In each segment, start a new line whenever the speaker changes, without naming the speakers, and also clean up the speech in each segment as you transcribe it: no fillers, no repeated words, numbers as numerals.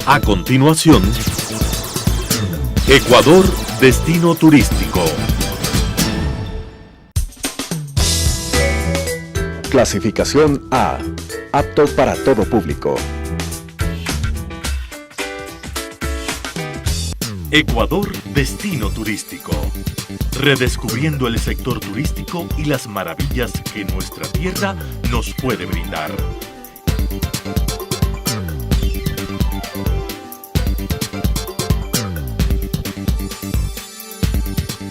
A continuación, Ecuador, destino turístico.
Clasificación A. Apto para todo público.
Ecuador, destino turístico. Redescubriendo el sector turístico y las maravillas que nuestra tierra nos puede brindar.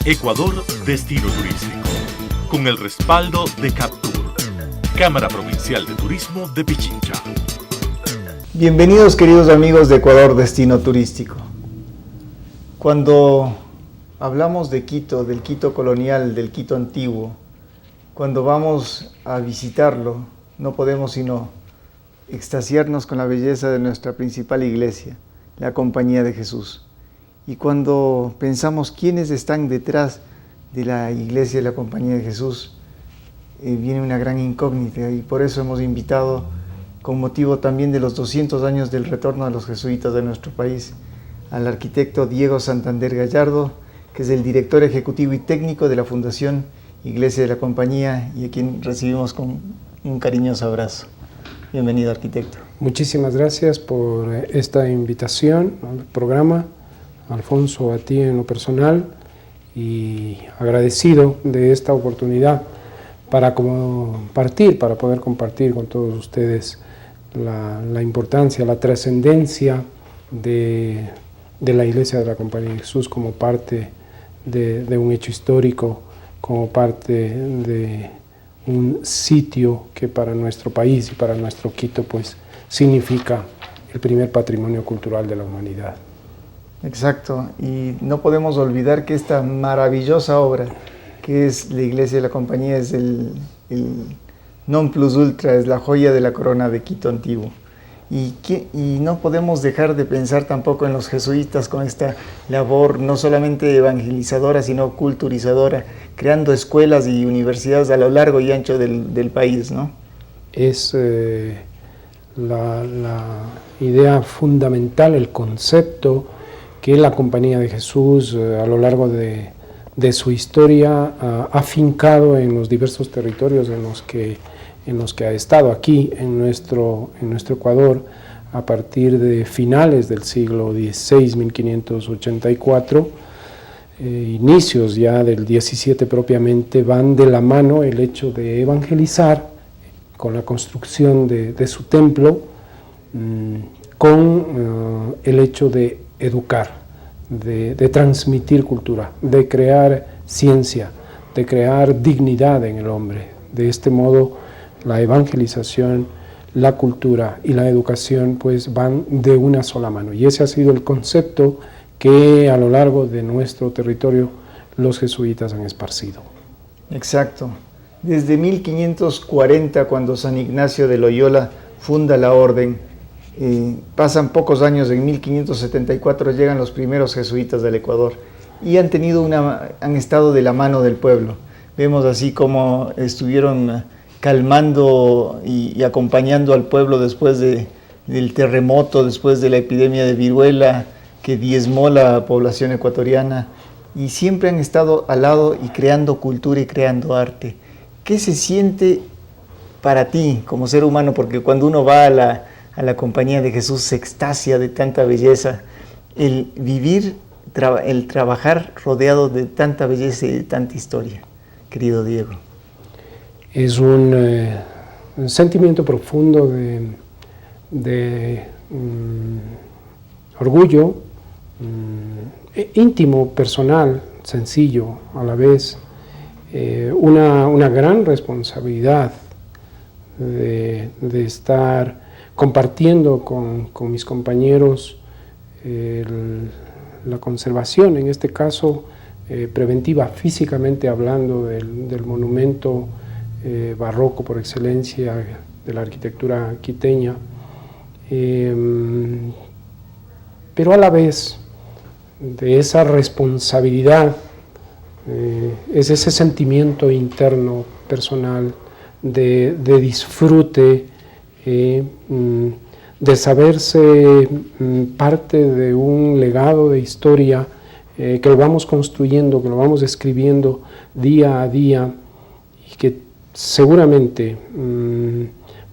Ecuador, destino turístico. Con el respaldo de Captur, Cámara Provincial de Turismo de Pichincha.
Bienvenidos, queridos amigos de Ecuador, destino turístico. Cuando hablamos de Quito, del Quito colonial, del Quito antiguo, cuando vamos a visitarlo, no podemos sino extasiarnos con la belleza de nuestra principal iglesia, la Compañía de Jesús. Y cuando pensamos quiénes están detrás de la iglesia de la Compañía de Jesús, viene una gran incógnita, y por eso hemos invitado, con motivo también de los 200 años del retorno de los jesuitas de nuestro país, al arquitecto Diego Santander Gallardo, que es el director ejecutivo y técnico de la Fundación Iglesia de la Compañía, y a quien recibimos con un cariñoso abrazo. Bienvenido, arquitecto.
Muchísimas gracias por esta invitación al programa. Alfonso, a ti en lo personal, y agradecido de esta oportunidad para poder compartir con todos ustedes la importancia, la trascendencia de la Iglesia de la Compañía de Jesús como parte de un hecho histórico, como parte de un sitio que para nuestro país y para nuestro Quito pues significa el primer patrimonio cultural de la humanidad.
Exacto, y no podemos olvidar que esta maravillosa obra que es la Iglesia de la Compañía es el non plus ultra, es la joya de la corona de Quito antiguo. Y no podemos dejar de pensar tampoco en los jesuitas con esta labor no solamente evangelizadora, sino culturizadora, creando escuelas y universidades a lo largo y ancho del país, ¿no?
Es la idea fundamental, el concepto que la Compañía de Jesús a lo largo de su historia ha afincado en los diversos territorios en los que ha estado aquí en nuestro Ecuador a partir de finales del siglo XVI, 1584, inicios ya del XVII propiamente, van de la mano el hecho de evangelizar con la construcción de su templo, con el hecho de educar, de transmitir cultura, de crear ciencia, de crear dignidad en el hombre. De este modo, la evangelización, la cultura y la educación pues van de una sola mano. Y ese ha sido el concepto que a lo largo de nuestro territorio los jesuitas han esparcido.
Exacto. Desde 1540, cuando San Ignacio de Loyola funda la orden, pasan pocos años, en 1574 llegan los primeros jesuitas del Ecuador y han estado de la mano del pueblo. Vemos así como estuvieron calmando y acompañando al pueblo después del terremoto, después de la epidemia de viruela que diezmó la población ecuatoriana, y siempre han estado al lado y creando cultura y creando arte. ¿Qué se siente para ti como ser humano? Porque cuando uno va a la Compañía de Jesús se extasia de tanta belleza, el vivir, el trabajar rodeado de tanta belleza y de tanta historia, querido Diego.
Es un sentimiento profundo de orgullo, íntimo, personal, sencillo a la vez, una gran responsabilidad de estar compartiendo con mis compañeros la conservación, en este caso preventiva, físicamente hablando, del monumento barroco por excelencia de la arquitectura quiteña, pero a la vez de esa responsabilidad es ese sentimiento interno, personal, de disfrute, de saberse parte de un legado de historia que lo vamos construyendo, que lo vamos escribiendo día a día, y que seguramente,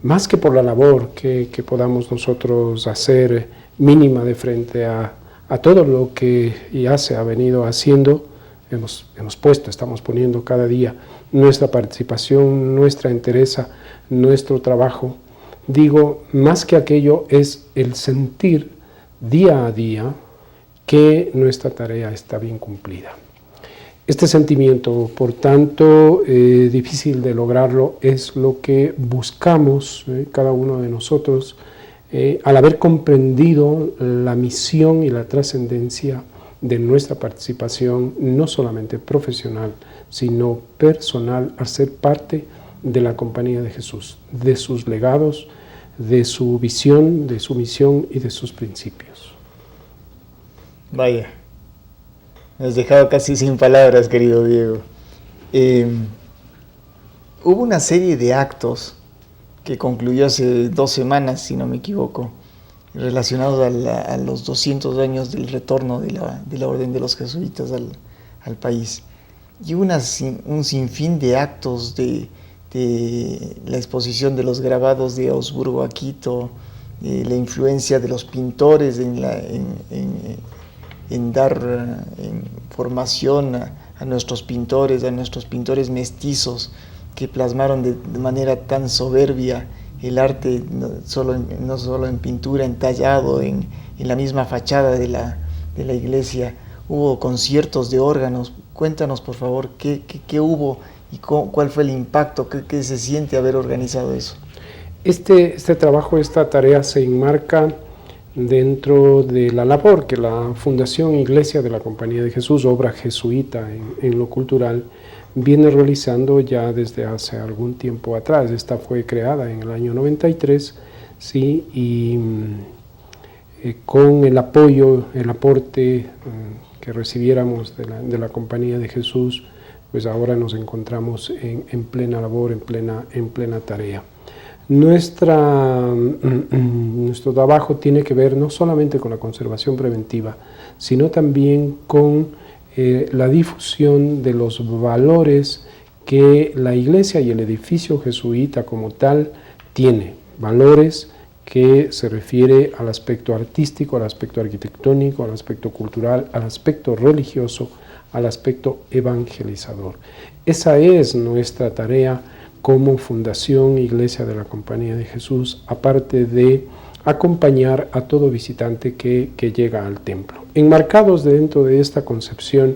más que por la labor que podamos nosotros hacer mínima de frente a todo lo que ya se ha venido haciendo, estamos poniendo cada día nuestra participación, nuestra entereza, nuestro trabajo. Digo, más que aquello es el sentir día a día que nuestra tarea está bien cumplida. Este sentimiento, por tanto, difícil de lograrlo, es lo que buscamos cada uno de nosotros al haber comprendido la misión y la trascendencia de nuestra participación, no solamente profesional, sino personal, al ser parte de la Compañía de Jesús, de sus legados, de su visión, de su misión y de sus principios.
Vaya, me has dejado casi sin palabras, querido Diego. Hubo una serie de actos que concluyó hace 2 semanas, si no me equivoco, relacionados a los 200 años del retorno de la Orden de los Jesuitas al país. Y un sinfín de actos de la exposición de los grabados de Augsburgo a Quito, la influencia de los pintores en dar formación a nuestros pintores mestizos, que plasmaron de manera tan soberbia el arte, no solo en pintura, entallado en la misma fachada de la iglesia. Hubo conciertos de órganos. Cuéntanos, por favor, qué hubo y cuál fue el impacto, qué se siente haber organizado eso.
Este trabajo, esta tarea se enmarca dentro de la labor que la Fundación Iglesia de la Compañía de Jesús, obra jesuita en lo cultural, viene realizando ya desde hace algún tiempo atrás. Esta fue creada en el año 93, ¿sí? Y con el apoyo, el aporte que recibiéramos de la Compañía de Jesús, pues ahora nos encontramos en plena labor, en plena tarea. Nuestro trabajo tiene que ver no solamente con la conservación preventiva, sino también con la difusión de los valores que la iglesia y el edificio jesuita como tal tiene, valores que se refiere al aspecto artístico, al aspecto arquitectónico, al aspecto cultural, al aspecto religioso, al aspecto evangelizador. Esa es nuestra tarea como Fundación Iglesia de la Compañía de Jesús, aparte de acompañar a todo visitante que llega al templo. Enmarcados dentro de esta concepción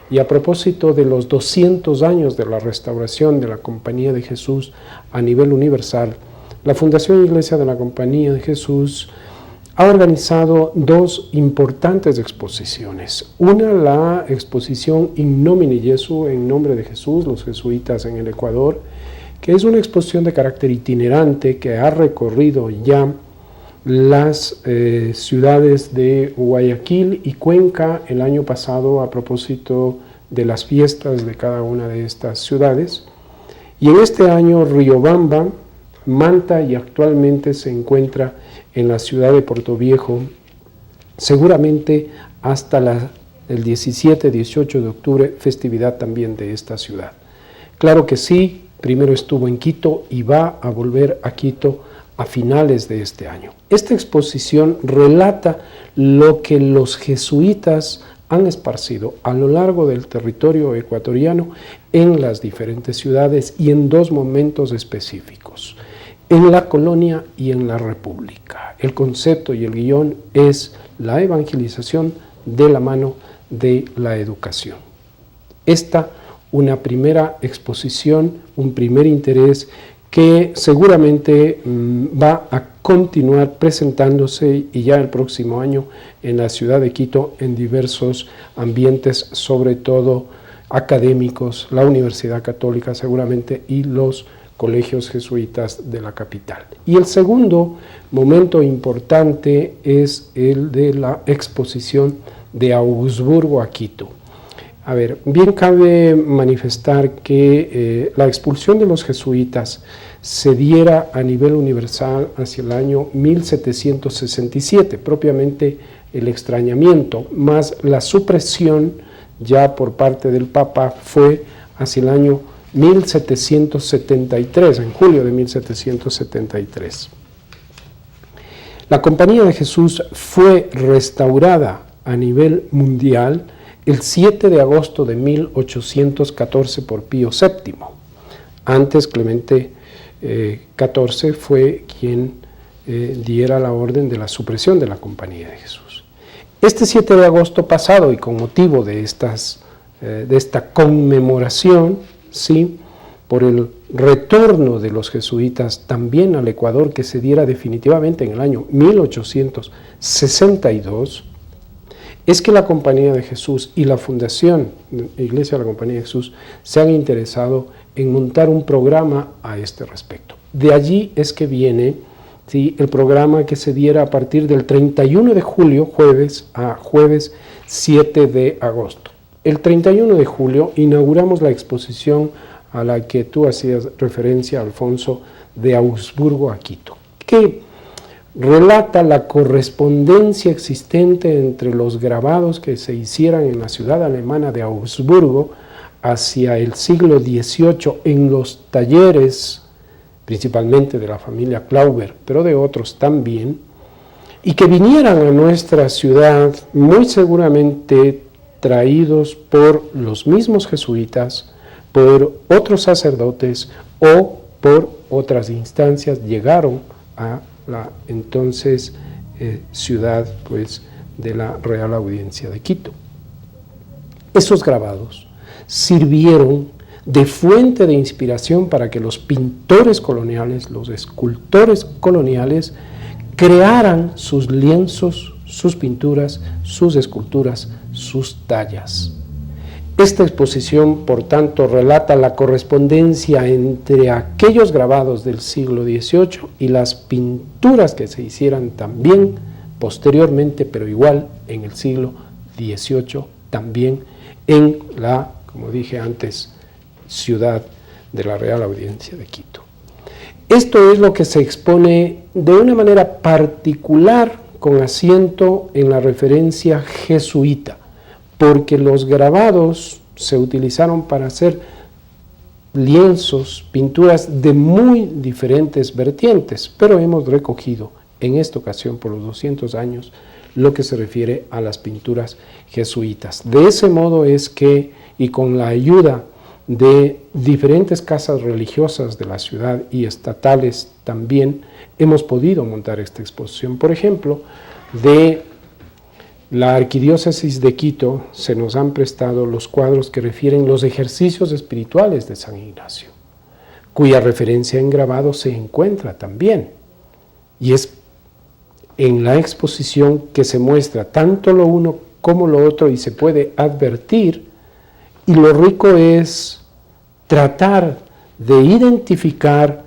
y a propósito de los 200 años de la restauración de la Compañía de Jesús a nivel universal, la Fundación Iglesia de la Compañía de Jesús ha organizado 2 importantes exposiciones. Una, la exposición In Nomine Jesu, en nombre de Jesús, los jesuitas en el Ecuador, que es una exposición de carácter itinerante que ha recorrido ya las ciudades de Guayaquil y Cuenca el año pasado a propósito de las fiestas de cada una de estas ciudades. Y en este año Riobamba, Manta y actualmente se encuentra en la ciudad de Portoviejo, seguramente hasta el 17-18 de octubre, festividad también de esta ciudad. Claro que sí, primero estuvo en Quito y va a volver a Quito a finales de este año. Esta exposición relata lo que los jesuitas han esparcido a lo largo del territorio ecuatoriano en las diferentes ciudades y en 2 momentos específicos, en la colonia y en la república. El concepto y el guión es la evangelización de la mano de la educación. Esta, una primera exposición, un primer interés que seguramente va a continuar presentándose y ya el próximo año en la ciudad de Quito en diversos ambientes, sobre todo académicos, la Universidad Católica seguramente y los colegios jesuitas de la capital. Y el segundo momento importante es el de la exposición de Augsburgo a Quito. A ver, bien cabe manifestar que la expulsión de los jesuitas se diera a nivel universal hacia el año 1767, propiamente el extrañamiento, más la supresión ya por parte del Papa fue hacia el año 1773, en julio de 1773. La Compañía de Jesús fue restaurada a nivel mundial el 7 de agosto de 1814 por Pío VII. Antes Clemente XIV fue quien diera la orden de la supresión de la Compañía de Jesús. Este 7 de agosto pasado, y con motivo de esta conmemoración, ¿sí?, por el retorno de los jesuitas también al Ecuador, que se diera definitivamente en el año 1862, es que la Compañía de Jesús y la Fundación Iglesia de la Compañía de Jesús se han interesado en montar un programa a este respecto. De allí es que viene, ¿sí?, el programa que se diera a partir del 31 de julio, jueves, a jueves 7 de agosto. El 31 de julio inauguramos la exposición a la que tú hacías referencia, Alfonso, de Augsburgo a Quito, que relata la correspondencia existente entre los grabados que se hicieran en la ciudad alemana de Augsburgo hacia el siglo XVIII en los talleres, principalmente de la familia Klauber, pero de otros también, y que vinieran a nuestra ciudad muy seguramente traídos por los mismos jesuitas, por otros sacerdotes o por otras instancias, llegaron a la entonces ciudad, pues, de la Real Audiencia de Quito. Esos grabados sirvieron de fuente de inspiración para que los pintores coloniales, los escultores coloniales, crearan sus lienzos, sus pinturas, sus esculturas, sus tallas. Esta exposición, por tanto, relata la correspondencia entre aquellos grabados del siglo XVIII y las pinturas que se hicieran también posteriormente, pero igual en el siglo XVIII, también en la, como dije antes, ciudad de la Real Audiencia de Quito. Esto es lo que se expone de una manera particular con asiento en la referencia jesuita, porque los grabados se utilizaron para hacer lienzos, pinturas de muy diferentes vertientes, pero hemos recogido en esta ocasión, por los 200 años, lo que se refiere a las pinturas jesuitas. De ese modo es que, y con la ayuda de diferentes casas religiosas de la ciudad y estatales también, hemos podido montar esta exposición. Por ejemplo, de la Arquidiócesis de Quito se nos han prestado los cuadros que refieren los ejercicios espirituales de San Ignacio, cuya referencia en grabado se encuentra también. Y es en la exposición que se muestra tanto lo uno como lo otro y se puede advertir, y lo rico es tratar de identificar,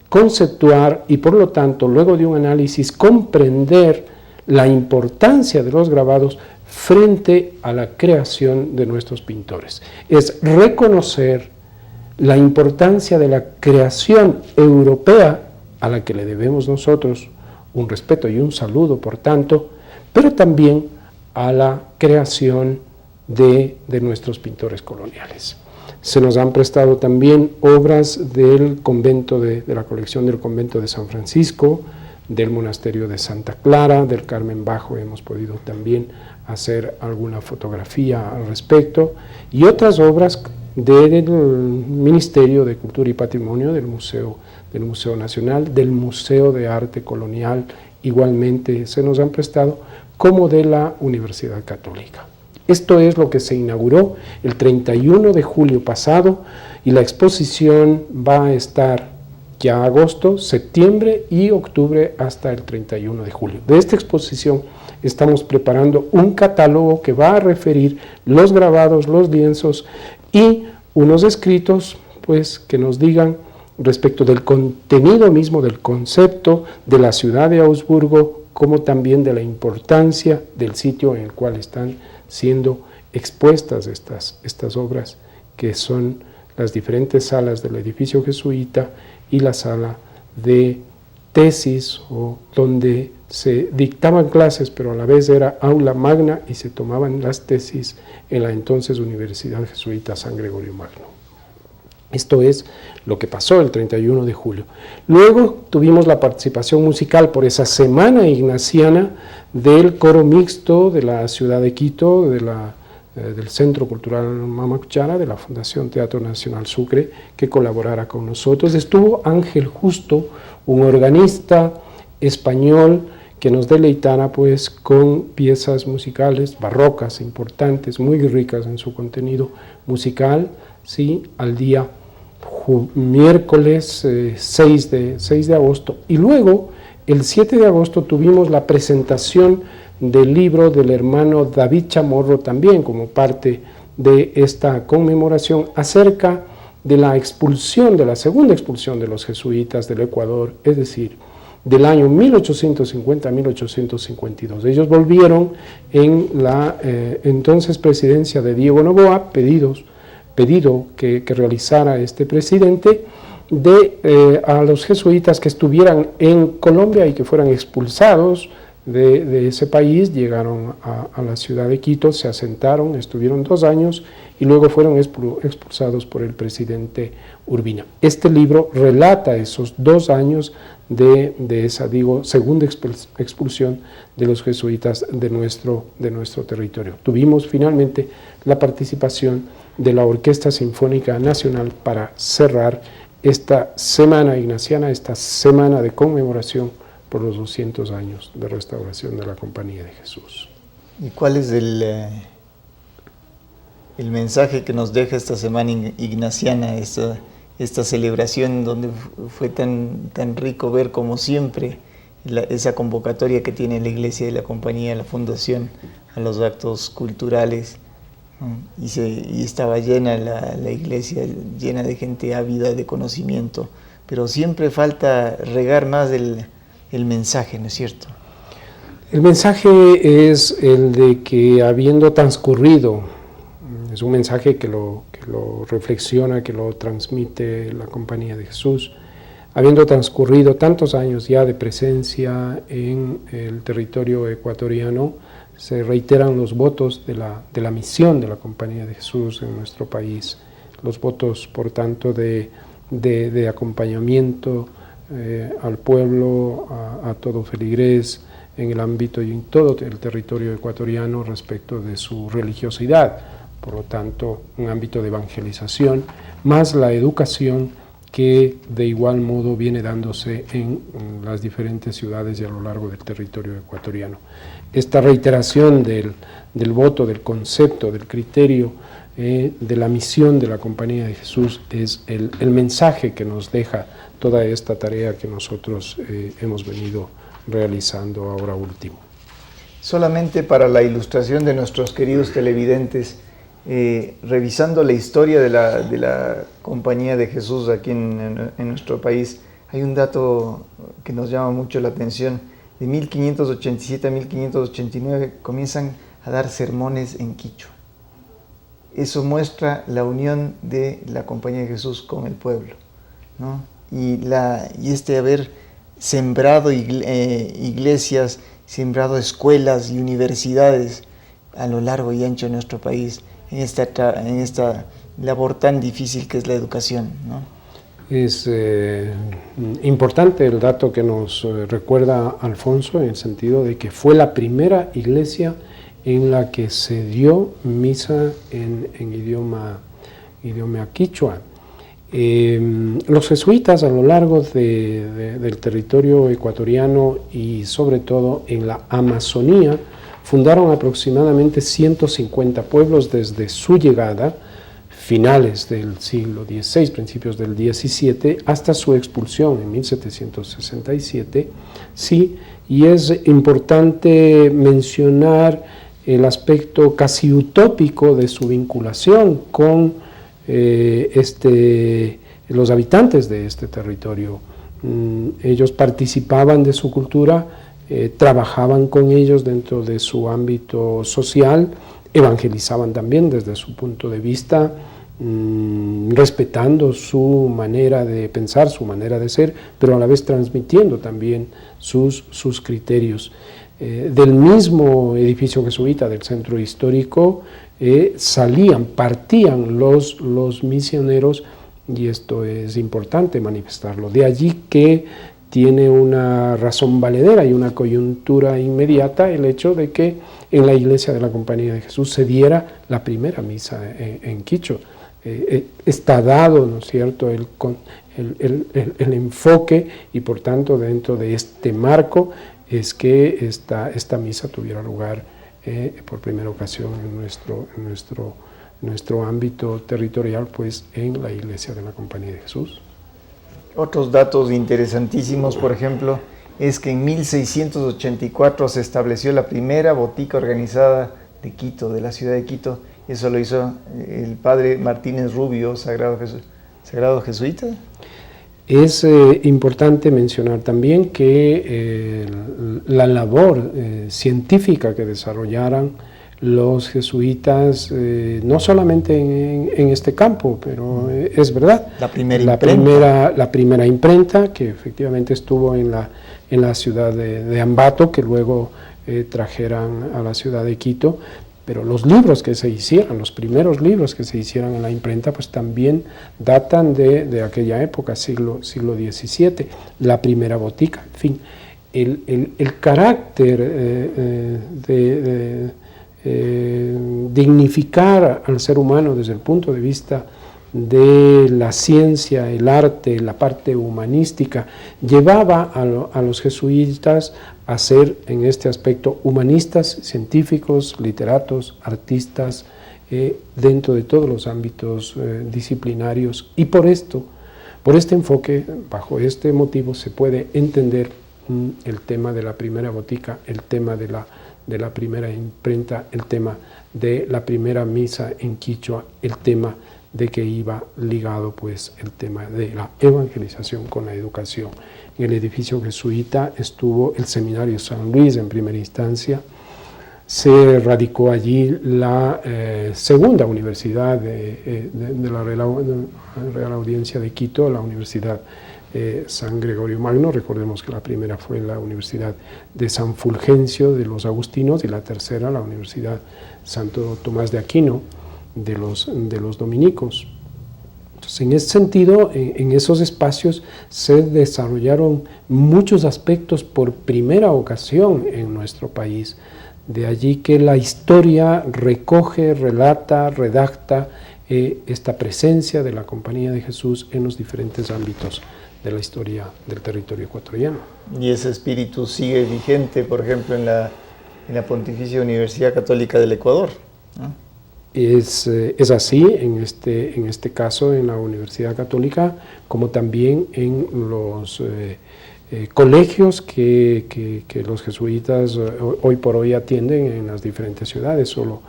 conceptuar y por lo tanto luego de un análisis comprender la importancia de los grabados frente a la creación de nuestros pintores. Es reconocer la importancia de la creación europea a la que le debemos nosotros un respeto y un saludo, por tanto, pero también a la creación de nuestros pintores coloniales. Se nos han prestado también obras del convento de la colección del convento de San Francisco, del monasterio de Santa Clara, del Carmen Bajo, hemos podido también hacer alguna fotografía al respecto, y otras obras del Ministerio de Cultura y Patrimonio, del Museo Nacional, del Museo de Arte Colonial, igualmente se nos han prestado, como de la Universidad Católica. Esto es lo que se inauguró el 31 de julio pasado, y la exposición va a estar ya agosto, septiembre y octubre hasta el 31 de julio. De esta exposición estamos preparando un catálogo que va a referir los grabados, los lienzos y unos escritos, pues, que nos digan respecto del contenido mismo, del concepto de la ciudad de Augsburgo, como también de la importancia del sitio en el cual están siendo expuestas estas obras, que son las diferentes salas del edificio jesuita y la sala de tesis, o donde se dictaban clases, pero a la vez era aula magna y se tomaban las tesis en la entonces Universidad Jesuita San Gregorio Magno. Esto es lo que pasó el 31 de julio. Luego tuvimos la participación musical por esa semana ignaciana del coro mixto de la ciudad de Quito, del Centro Cultural Mama Cuchara, de la Fundación Teatro Nacional Sucre, que colaborara con nosotros. Estuvo Ángel Justo, un organista español, que nos deleitara pues con piezas musicales barrocas, importantes, muy ricas en su contenido musical, ¿sí? Al día miércoles 6 de agosto. Y luego, el 7 de agosto, tuvimos la presentación del libro del hermano David Chamorro, también como parte de esta conmemoración, acerca de la expulsión, de la segunda expulsión de los jesuitas del Ecuador, es decir, del año 1850 a 1852. Ellos volvieron en la entonces presidencia de Diego Noboa, pedido que realizara este presidente, a los jesuitas que estuvieran en Colombia y que fueran expulsados de ese país. Llegaron a la ciudad de Quito, se asentaron, estuvieron 2 años y luego fueron expulsados por el presidente Urbina. Este libro relata esos 2 años de esa, segunda expulsión de los jesuitas de nuestro territorio. Tuvimos finalmente la participación de la Orquesta Sinfónica Nacional para cerrar esta semana ignaciana, esta semana de conmemoración por los 200 años de restauración de la Compañía de Jesús.
¿Y cuál es el mensaje que nos deja esta semana ignaciana, esta celebración donde fue tan rico ver como siempre esa convocatoria que tiene la Iglesia de la Compañía, la Fundación, a los actos culturales? Y estaba llena la iglesia, llena de gente ávida de conocimiento, pero siempre falta regar más el mensaje, ¿no es cierto?
El mensaje es el de que, habiendo transcurrido, es un mensaje que lo reflexiona, que lo transmite la Compañía de Jesús, habiendo transcurrido tantos años ya de presencia en el territorio ecuatoriano, se reiteran los votos de la misión de la Compañía de Jesús en nuestro país, los votos, por tanto, de acompañamiento al pueblo, a todo feligrés, en el ámbito y en todo el territorio ecuatoriano respecto de su religiosidad. Por lo tanto, un ámbito de evangelización, más la educación que de igual modo viene dándose en las diferentes ciudades y a lo largo del territorio ecuatoriano. Esta reiteración del voto, del concepto, del criterio, de la misión de la Compañía de Jesús es el mensaje que nos deja toda esta tarea que nosotros hemos venido realizando ahora último.
Solamente para la ilustración de nuestros queridos televidentes, revisando la historia de la Compañía de Jesús aquí en nuestro país, hay un dato que nos llama mucho la atención. De 1587 a 1589 comienzan a dar sermones en quichua. Eso muestra la unión de la Compañía de Jesús con el pueblo, ¿no? Y haber sembrado iglesias, sembrado escuelas y universidades a lo largo y ancho de nuestro país, en esta labor tan difícil que es la educación, ¿no?
Es importante el dato que nos recuerda Alfonso, en el sentido de que fue la primera iglesia en la que se dio misa en idioma quichua. Los jesuitas a lo largo del territorio ecuatoriano y sobre todo en la Amazonía fundaron aproximadamente 150 pueblos desde su llegada, finales del siglo XVI, principios del XVII, hasta su expulsión en 1767, sí, y es importante mencionar el aspecto casi utópico de su vinculación con los habitantes de este territorio. Ellos participaban de su cultura, trabajaban con ellos dentro de su ámbito social, evangelizaban también desde su punto de vista, respetando su manera de pensar, su manera de ser, pero a la vez transmitiendo también sus criterios. Del mismo edificio jesuita del centro histórico partían los misioneros, y esto es importante manifestarlo. De allí que tiene una razón valedera y una coyuntura inmediata el hecho de que en la iglesia de la Compañía de Jesús se diera la primera misa en Quicho. Está dado, ¿no es cierto?, el enfoque, y por tanto dentro de este marco es que esta misa tuviera lugar por primera ocasión en nuestro ámbito territorial, pues en la iglesia de la Compañía de Jesús.
Otros datos interesantísimos, por ejemplo, es que en 1684 se estableció la primera botica organizada de Quito, de la ciudad de Quito. Eso lo hizo el padre Martínez Rubio, sagrado jesuita.
Es importante mencionar también que la labor científica que desarrollaran los jesuitas, no solamente en este campo, pero es verdad. La primera imprenta, que efectivamente estuvo en la ciudad de Ambato, que luego trajeran a la ciudad de Quito, pero los libros que se hicieron, los primeros libros que se hicieron en la imprenta, pues también datan de aquella época, siglo XVII, la primera botica, en fin. El carácter de dignificar al ser humano desde el punto de vista de la ciencia, el arte, la parte humanística, llevaba a los jesuitas a ser en este aspecto humanistas, científicos, literatos, artistas, dentro de todos los ámbitos disciplinarios, y por este enfoque, bajo este motivo, se puede entender el tema de la primera botica, el tema de la primera imprenta, el tema de la primera misa en Quichua, el tema de que iba ligado pues el tema de la evangelización con la educación. En el edificio jesuita estuvo el Seminario San Luis en primera instancia, se radicó allí la segunda universidad de la Real Audiencia de Quito, la Universidad San Gregorio Magno. Recordemos que la primera fue la Universidad de San Fulgencio de los Agustinos y la tercera la Universidad Santo Tomás de Aquino de los dominicos. Entonces, en ese sentido, en esos espacios se desarrollaron muchos aspectos por primera ocasión en nuestro país. De allí que la historia recoge, relata, redacta esta presencia de la Compañía de Jesús en los diferentes ámbitos de la historia del territorio ecuatoriano.
Y ese espíritu sigue vigente, por ejemplo, en la Pontificia Universidad Católica del Ecuador, ¿no?
Es así en este caso en la Universidad Católica, como también en los colegios que los jesuitas hoy por hoy atienden en las diferentes ciudades. Solo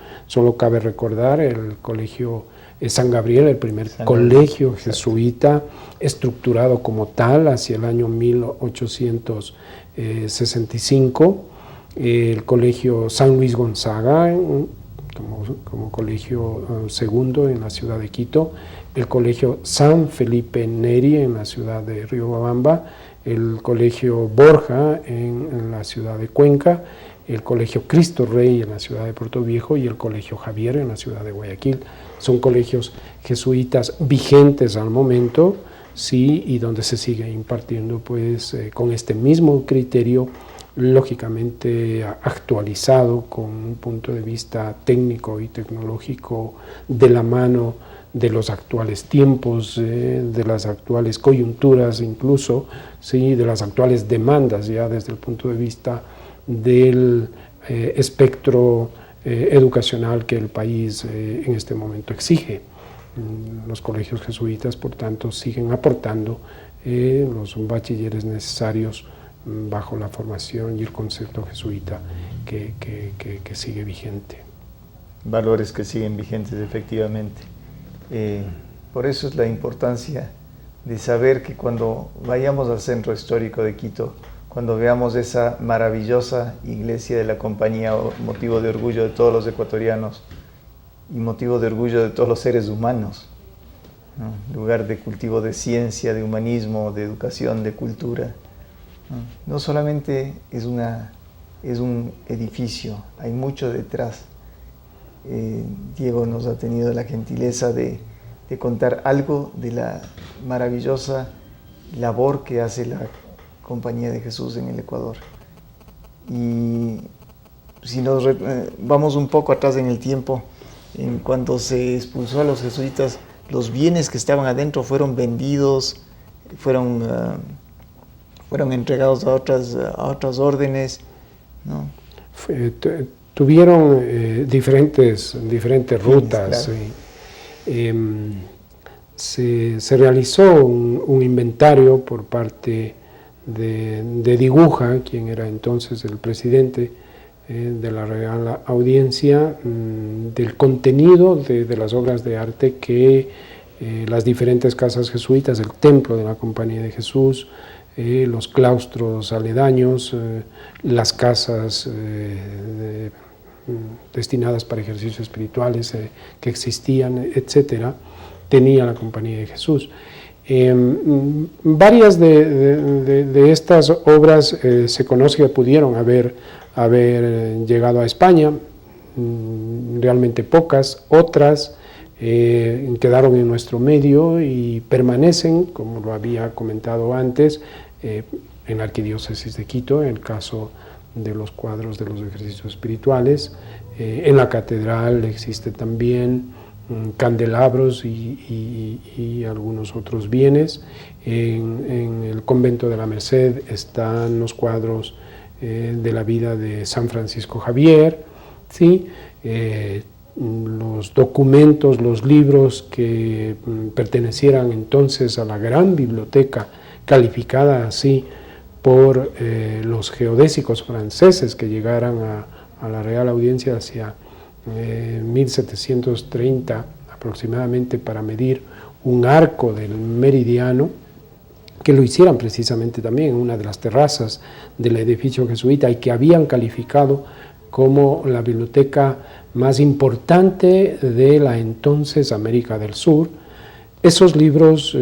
cabe recordar el colegio San Gabriel, el primer colegio jesuita estructurado como tal hacia el año 1865, el colegio San Luis Gonzaga, como colegio segundo en la ciudad de Quito, el colegio San Felipe Neri en la ciudad de Riobamba, el colegio Borja en la ciudad de Cuenca, el colegio Cristo Rey en la ciudad de Puerto Viejo y el colegio Javier en la ciudad de Guayaquil. Son colegios jesuitas vigentes al momento, sí, y donde se sigue impartiendo pues con este mismo criterio, lógicamente actualizado con un punto de vista técnico y tecnológico de la mano de los actuales tiempos, de las actuales coyunturas incluso, ¿sí?, de las actuales demandas ya desde el punto de vista del espectro educacional que el país en este momento exige. Los colegios jesuitas, por tanto, siguen aportando los bachilleres necesarios bajo la formación y el concepto jesuita que sigue vigente.
Valores que siguen vigentes, efectivamente. Por eso es la importancia de saber que cuando vayamos al centro histórico de Quito, cuando veamos esa maravillosa iglesia de la Compañía, motivo de orgullo de todos los ecuatorianos y motivo de orgullo de todos los seres humanos, ¿no? Lugar de cultivo de ciencia, de humanismo, de educación, de cultura. No solamente es un edificio, hay mucho detrás. Diego nos ha tenido la gentileza de contar algo de la maravillosa labor que hace la Compañía de Jesús en el Ecuador. Y si nos vamos un poco atrás en el tiempo, en cuando se expulsó a los jesuitas, los bienes que estaban adentro fueron vendidos, fueron entregados a otras órdenes, ¿no?
Tuvieron diferentes rutas.
Claro.
Se realizó un inventario por parte de Diguja, quien era entonces el presidente de la Real Audiencia, del contenido de las obras de arte que las diferentes casas jesuitas, el templo de la Compañía de Jesús, los claustros aledaños, las casas destinadas para ejercicios espirituales que existían, etcétera, tenía la Compañía de Jesús. Varias de estas obras se conoce que pudieron haber llegado a España, realmente pocas, otras quedaron en nuestro medio y permanecen, como lo había comentado antes, en la Arquidiócesis de Quito, en el caso de los cuadros de los ejercicios espirituales. En la catedral existe también candelabros y algunos otros bienes. En el convento de la Merced están los cuadros de la vida de San Francisco Javier, ¿sí? Los documentos, los libros que pertenecieran entonces a la gran biblioteca, calificada así por los geodésicos franceses que llegaran a la Real Audiencia hacia 1730 aproximadamente, para medir un arco del meridiano, que lo hicieran precisamente también en una de las terrazas del edificio jesuita y que habían calificado como la biblioteca más importante de la entonces América del Sur. Esos libros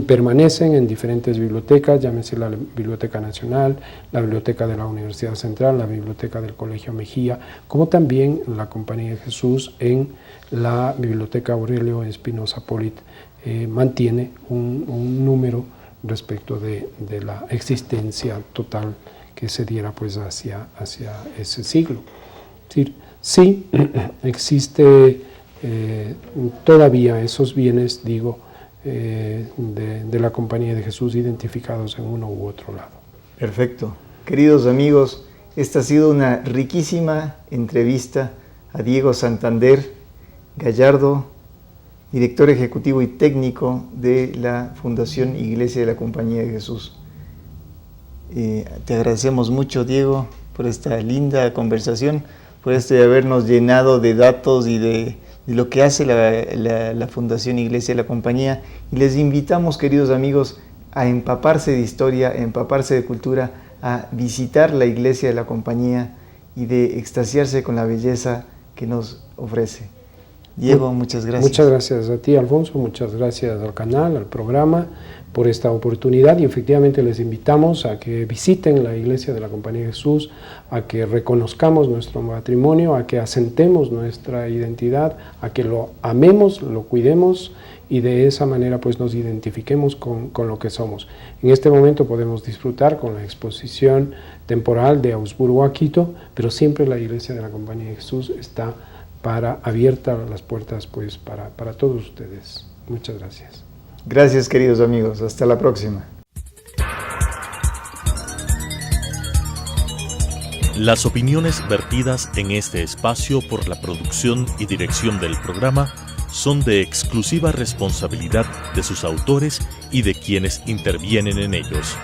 permanecen en diferentes bibliotecas, llámese la Biblioteca Nacional, la Biblioteca de la Universidad Central, la Biblioteca del Colegio Mejía, como también la Compañía de Jesús en la Biblioteca Aurelio Espinosa Polit mantiene un número respecto de la existencia total que se diera pues hacia ese siglo. Es decir, sí existe todavía esos bienes, digo, de la Compañía de Jesús identificados en uno u otro lado.
Perfecto. Queridos amigos, esta ha sido una riquísima entrevista a Diego Santander Gallardo, director ejecutivo y técnico de la Fundación Iglesia de la Compañía de Jesús. Te agradecemos mucho, Diego, por esta linda conversación, por de habernos llenado de datos y de lo que hace la Fundación Iglesia de la Compañía. Y les invitamos, queridos amigos, a empaparse de historia, a empaparse de cultura, a visitar la Iglesia de la Compañía y de extasiarse con la belleza que nos ofrece. Diego, muchas gracias.
Muchas gracias a ti, Alfonso, muchas gracias al canal, al programa, por esta oportunidad, y efectivamente les invitamos a que visiten la Iglesia de la Compañía de Jesús, a que reconozcamos nuestro patrimonio, a que asentemos nuestra identidad, a que lo amemos, lo cuidemos y de esa manera pues nos identifiquemos con lo que somos. En este momento podemos disfrutar con la exposición temporal de Augsburgo a Quito, pero siempre la Iglesia de la Compañía de Jesús está abierta las puertas pues para todos ustedes. Muchas gracias.
Gracias, queridos amigos. Hasta la próxima.
Las opiniones vertidas en este espacio por la producción y dirección del programa son de exclusiva responsabilidad de sus autores y de quienes intervienen en ellos.